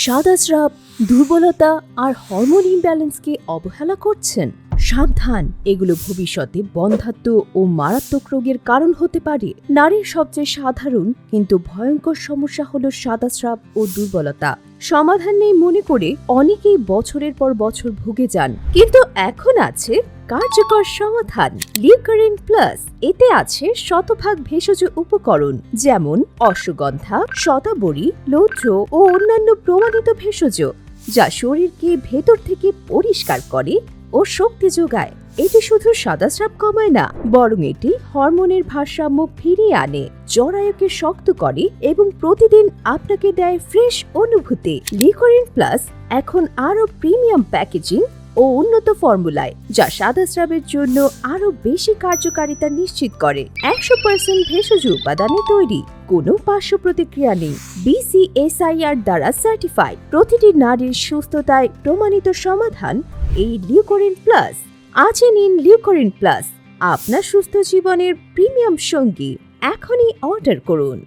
সাদা স্রাব, দুর্বলতা আর হরমোন ইমব্যালেন্সকে অবহেলা করছেন? সাবধান, এগুলো ভবিষ্যতে বন্ধ্যাত্ব ও মারাত্মক রোগের কারণ হতে পারে। নারীর সবচেয়ে সাধারণ কিন্তু ভয়ঙ্কর সমস্যা হলো সাদা স্রাব ও দুর্বলতা। সমাধান নেই মনে করে অনেকেই বছরের পর বছর ভুগে যান, কিন্তু এখন আছে কার্যকর সমাধান, লিউকোরিন প্লাস। এতে আছে শতভাগ ভেষজ উপকরণ যেমন অশ্বগন্ধা, শতাবরী, লৌহ্য ও অন্যান্য প্রমাণিত ভেষজ, যা শরীরকে ভেতর থেকে পরিষ্কার করে ও শক্তি যোগায়। এটি শুধু সাদা স্রাব কমায় না, বরং এটি হরমোনের ভারসাম্য ফিরিয়ে আনে, জরায়ুকে শক্ত করে এবং প্রতিদিন আপনাকে দেয় ফ্রেশ অনুভূতি। লিউকোরিন প্লাস এখন আরো প্রিমিয়াম প্যাকেজিং ও উন্নত ফর্মুলায়, যা সাদা স্রাবের জন্য আরো বেশি কার্যকারিতা নিশ্চিত করে। 100% ভেষজ উপাদানে তৈরি, কোনো পার্শ্ব প্রতিক্রিয়া নেই, BCSIR দ্বারা সার্টিফাইড। প্রতিটি নারীর সুস্থতায় প্রমাণিত সমাধান এই লিউকোরিন প্লাস। আজই নিন লিউকোরিন প্লাস, আপনার সুস্থ জীবনের প্রিমিয়াম সঙ্গী। এখনই অর্ডার করুন।